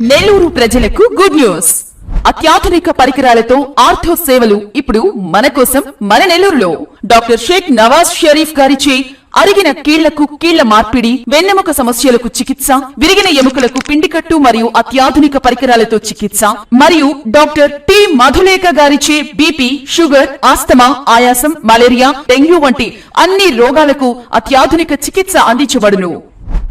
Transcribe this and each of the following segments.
నెల్లూరు ప్రజలకు good news. అత్యాధునిక పరికరాలతో ఆర్థో సేవలు ఇప్పుడు మన కోసం మన నెల్లూరులో. డాక్టర్ షేక్ నవాజ్ షరీఫ్ గారిచే అరిగిన కీళ్లకు కీళ్ల మార్పిడి, వెన్నెముక సమస్యలకు చికిత్స, విరిగిన ఎముకలకు పిండికట్టు మరియు అత్యాధునిక పరికరాలతో చికిత్స, మరియు డాక్టర్ టి మధులేఖ గారిచే బీపీ, షుగర్, ఆస్తమా, ఆయాసం, మలేరియా, డెంగ్యూ వంటి అన్ని రోగాలకు అత్యాధునిక చికిత్స అందించబడును.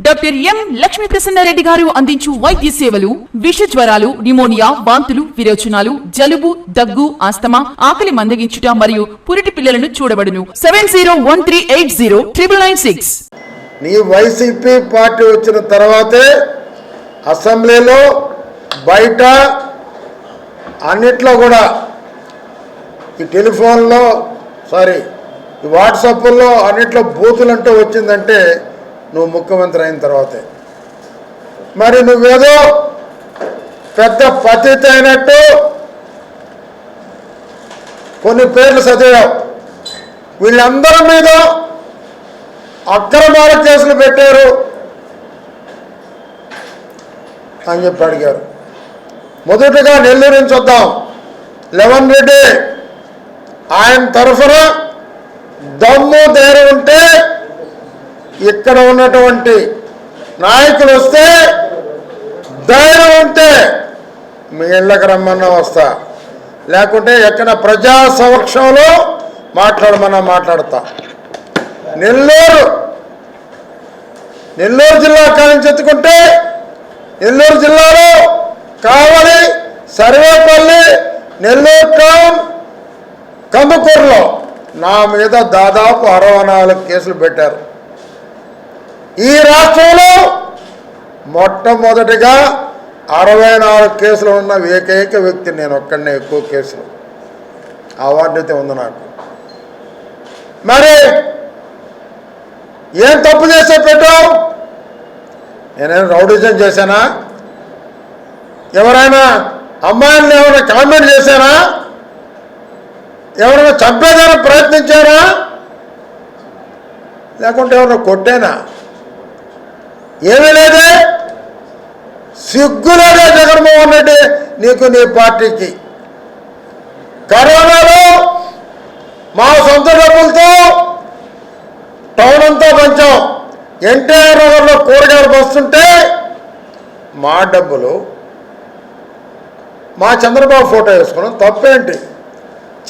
డాక్టర్ ఎం లక్ష్మీ ప్రసన్నారెడ్డి గారు అందించు వైద్య సేవలు విష జ్వరాలు, న్యూమోనియా, వాంతులు, విరోచనాలు, జలుబు, దగ్గు, ఆస్తమా, ఆకలి మందగించుట మరియు పురిటి పిల్లలను చూడబడును. 7013809996. నీ వైసీపీ పార్టీ వచ్చిన తర్వాతే అసెంబ్లీలో బయట అన్నిట్లో కూడా ఈ టెలిఫోన్లో ఈ వాట్సాప్లో అన్నిట్లో బూతులంటూ వచ్చిందంటే నువ్వు ముఖ్యమంత్రి అయిన తర్వాతే. మరి నువ్వేదో పెద్ద పతిత అయినట్టు కొన్ని పేర్లు చదివావు. వీళ్ళందరి మీద అక్రమాల కేసులు పెట్టారు అని చెప్పి అడిగారు. మొదటగా నెల్లూరు నుంచి వద్దాం. లెవన్ రెడ్డి ఆయన తరఫున దమ్ము ధైర్యం ఉంటే ఇక్కడ ఉన్నటువంటి నాయకులు వస్తే, ధైర్యం ఉంటే మీ ఇళ్ళకి రమ్మన్నా వస్తా, లేకుంటే ఎక్కడ ప్రజా సమక్షంలో మాట్లాడమన్నా మాట్లాడతా. నెల్లూరు జిల్లా కానించి ఎత్తుకుంటే నెల్లూరు జిల్లాలో కావలి, సర్వేపల్లి, నెల్లూరు టౌన్, కందుకూరులో నా మీద దాదాపు 64 కేసులు పెట్టారు. ఈ రాష్ట్రంలో మొట్టమొదటిగా 64 కేసులు ఉన్న ఏకైక వ్యక్తి నేను ఒక్కడనే. ఎక్కువ కేసులు అవార్డు అయితే ఉంది నాకు. మరి ఏం తప్పు చేసే పెట్టావు? నేనేం రౌడిజం చేశానా? ఎవరైనా అమ్మాయిలను ఏమైనా కామెంట్ చేశానా? ఎవరైనా చంపేదానికి ప్రయత్నించారా? లేకుంటే ఎవరైనా కొట్టేనా? ఏమీ లేదే. సిగ్గులేదే జగన్మోహన్ రెడ్డి నీకు, నీ పార్టీకి. కరోనాలో మా సొంత డబ్బులతో టౌన్ అంతా పంచాం. ఎన్టీఆర్ నగర్లో కూరగాయలు వస్తుంటే మా డబ్బులు, మా చంద్రబాబు ఫోటో వేసుకున్నాం. తప్పేంటి?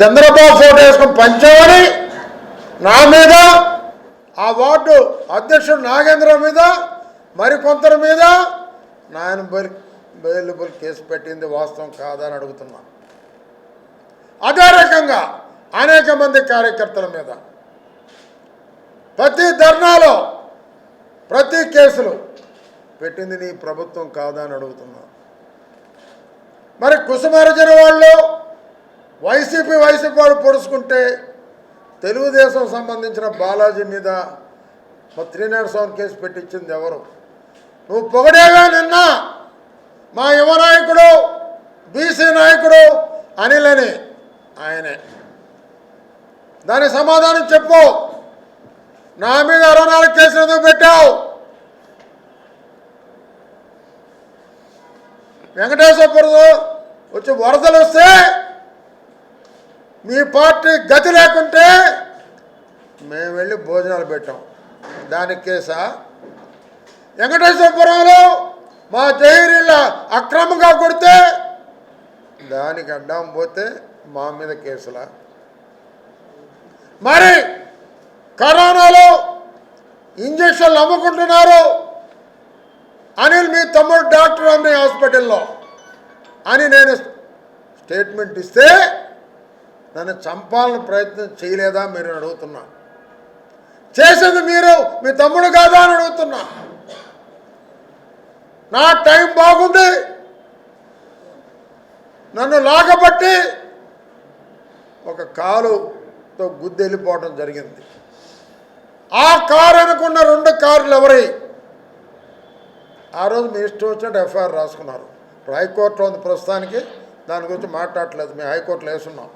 చంద్రబాబు ఫోటో వేసుకుని పంచామని నా మీద, ఆ వార్డు అధ్యక్షుడు నాగేంద్ర మీద, మరికొందరి మీద నాయన బెయిలబుల్ కేసు పెట్టింది వాస్తవం కాదని అడుగుతున్నా. అదే రకంగా అనేక మంది కార్యకర్తల మీద ప్రతి ధర్నాలో ప్రతి కేసులు పెట్టింది నీ ప్రభుత్వం కాదని అడుగుతున్నా. మరి కుసుమార్జున వాళ్ళు వైసీపీ వాళ్ళు పొడుచుకుంటే తెలుగుదేశం సంబంధించిన బాలాజీ మీద 307 కేసు పెట్టించింది ఎవరు? నువ్వు పొగడేగా నిన్న మా యువ నాయకుడు, బీసీ నాయకుడు అనిల్ అని, ఆయనే. దాని సమాధానం చెప్పు. నా మీద 64 కేసులు ఎందుకు పెట్టావు? వెంకటేశ్వరపురం వచ్చి వరదలు వస్తే మీ పార్టీ గతి లేకుంటే మేము వెళ్ళి భోజనాలు పెట్టాం. దానికి కేసా? వెంకటేశ్వరపురంలో మా జైరీళ్ళ అక్రమంగా కొడితే దానికి అడ్డం పోతే మా మీద కేసులా? మరి కరోనాలో ఇంజక్షన్లు అమ్ముకుంటున్నారు అనిల్, మీ తమ్ముడు డాక్టర్ అనే హాస్పిటల్లో అని నేను స్టేట్మెంట్ ఇస్తే నన్ను చంపాలని ప్రయత్నం చేయలేదా మీరు అడుగుతున్నా. చేసేది మీరు, మీ తమ్ముడు కాదా అని అడుగుతున్నా. నా టైం బాగుంది, నన్ను లాగబట్టి ఒక కాలుతో గుద్ది వెళ్ళిపోవడం జరిగింది. ఆ కారు అనుకున్న 2 కార్లు ఎవరి? ఆ రోజు మీ ఇష్టం వచ్చినట్టు ఎఫ్ఐఆర్ రాసుకున్నారు. ఇప్పుడు హైకోర్టులో ఉంది ప్రస్తుతానికి, దాని గురించి మాట్లాడలేదు. మేము హైకోర్టులో వేసున్నాం.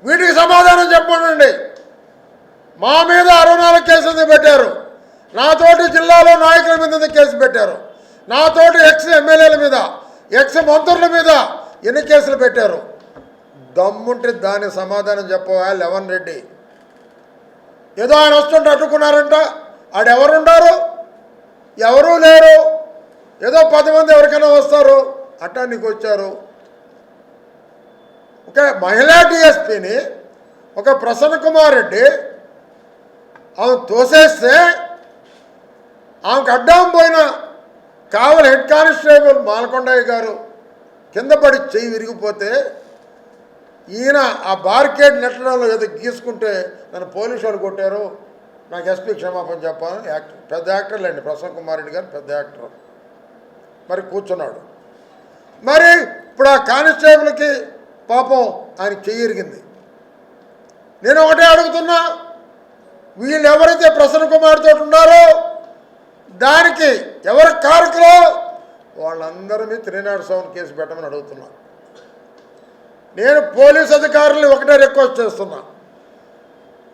వీటికి సమాధానం చెప్పండి. మా మీద 64 కేసులు పెట్టారు. నాతోటి జిల్లాలో నాయకుల మీద కేసు పెట్టారు. నాతోటి ఎక్స్ ఎమ్మెల్యేల మీద, ఎక్స్ మంత్రుల మీద ఎన్ని కేసులు పెట్టారు? దమ్ముంటే దాని సమాధానం చెప్పవా లెవన్ రెడ్డి? ఏదో ఆయన వస్తుంటే అడ్డుకున్నారంట, ఆడెవరుండారు? ఎవరూ లేరు. ఏదో 10 మంది ఎవరికైనా వస్తారు, అట్టా నీకు వచ్చారు. ఒక మహిళా డిఎస్పీని, ఒక ప్రసన్న కుమార్ రెడ్డి ఆమె తోసేస్తే ఆమెకు అడ్డం పోయిన కావలి హెడ్ కానిస్టేబుల్ మాలకొండయ్య గారు కింద పడి చెయ్యి విరిగిపోతే ఈయన ఆ బార్కేడ్ నెట్టడంలో ఏదో గీసుకుంటే నన్ను పోలీసు వాళ్ళు కొట్టారు, నాకు ఎస్పీ క్షమాపణ చెప్పాలని పెద్ద యాక్టర్లేండి ప్రసన్న కుమార్ రెడ్డి గారు, పెద్ద యాక్టర్. మరి కూర్చున్నాడు. మరి ఇప్పుడు ఆ కానిస్టేబుల్కి పాపం ఆయన చెయ్యి ఇరిగింది. నేను ఒకటే అడుగుతున్నా, వీళ్ళు ఎవరైతే ప్రసన్న కుమార్ తోటి ఉన్నారో దానికి ఎవరి కారకులో వాళ్ళందరినీ 307 కేసు పెట్టమని అడుగుతున్నా. నేను పోలీస్ అధికారుల్ని ఒకటే రిక్వెస్ట్ చేస్తున్నా.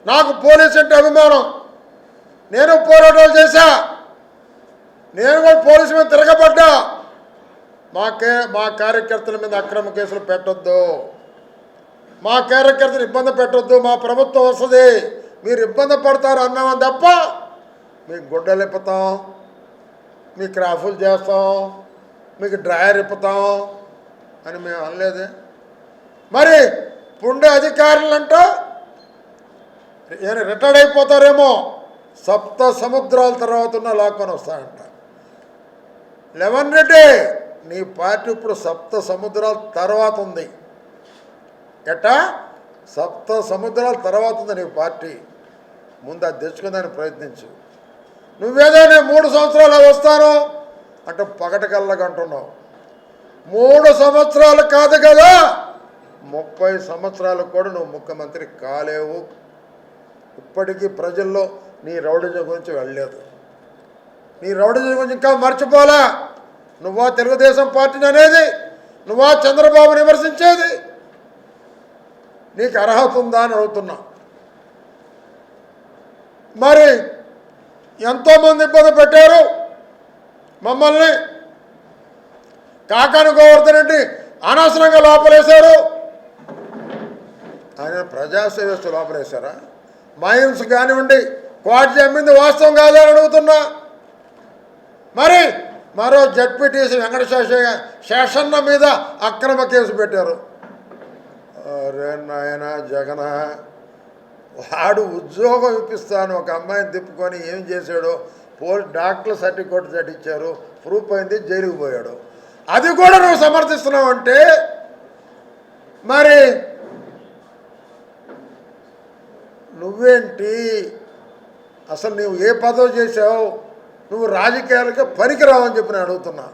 నాకు పోలీస్ అంటే అభిమానం, నేను పోరాటాలు చేశా, నేను కూడా పోలీసు మీద తిరగబడ్డా. మా కార్యకర్తల మీద అక్రమ కేసులు పెట్టొద్దు, మా కార్యకర్తలు ఇబ్బంది పెట్టొద్దు, మా ప్రభుత్వం వస్తుంది, మీరు ఇబ్బంది పడతారు అన్నామని తప్ప మీకు గుడ్డలు ఇప్పుతాం, మీకు రాఫులు చేస్తాం, మీకు డ్రాయర్ ఇప్పుతాం అని మేము అనలేదే. మరి పుండే అధికారులంట రిటైర్డ్ అయిపోతారేమో, 7 సముద్రాల తర్వాత ఉన్న లాక్కొని వస్తాయంట. లెవన్ రెడ్డి, నీ పార్టీ ఇప్పుడు 7 సముద్రాల తర్వాత ఉంది. ఎట్టా 7 సముద్రాల తర్వాత ఉంది నీ పార్టీ. ముందు అది తెచ్చుకుందానికి ప్రయత్నించు. నువ్వేదో నేను 3 సంవత్సరాలు వస్తాను అంటే పగటకల్లగంటున్నావు. 3 సంవత్సరాలు కాదు కదా, 30 సంవత్సరాలు కూడా నువ్వు ముఖ్యమంత్రి కాలేవు. ఇప్పటికీ ప్రజల్లో నీ రౌడిజం గురించి వెళ్ళలేదు. నీ రౌడిజం గురించి ఇంకా మర్చిపోలే. నువ్వా తెలుగుదేశం పార్టీని అనేది, నువ్వా చంద్రబాబుని విమర్శించేది? నీకు అర్హత ఉందా అని అడుగుతున్నా. మరి ఎంతోమంది ఇబ్బంది పెట్టారు మమ్మల్ని. కాకాని గోవర్ధన్ రెడ్డి అనవసరంగా లోపలేశారు. ఆయన ప్రజాసేవస్తు లోపలేశారా? మైన్స్ కానివ్వండి, క్వార్టీ అమ్మింది వాస్తవం కాదని అడుగుతున్నా. మరి మరో జడ్పీటీసీ శేషన్న మీద అక్రమ కేసు పెట్టారు. అరే నాయన జగన్, వాడు ఉద్యోగం ఇప్పిస్తాను ఒక అమ్మాయిని తిప్పుకొని ఏం చేశాడో డాక్టర్ సర్టిఫికేట్ ఇచ్చారు, ప్రూఫ్ అయింది, జైలుకు పోయాడు. అది కూడా నువ్వు సమర్థిస్తున్నావు అంటే మరి నువ్వేంటి? అసలు నువ్వు ఏ పదవి చేసావు? నువ్వు రాజకీయాలకే పనికిరావని చెప్పి నేను అడుగుతున్నా.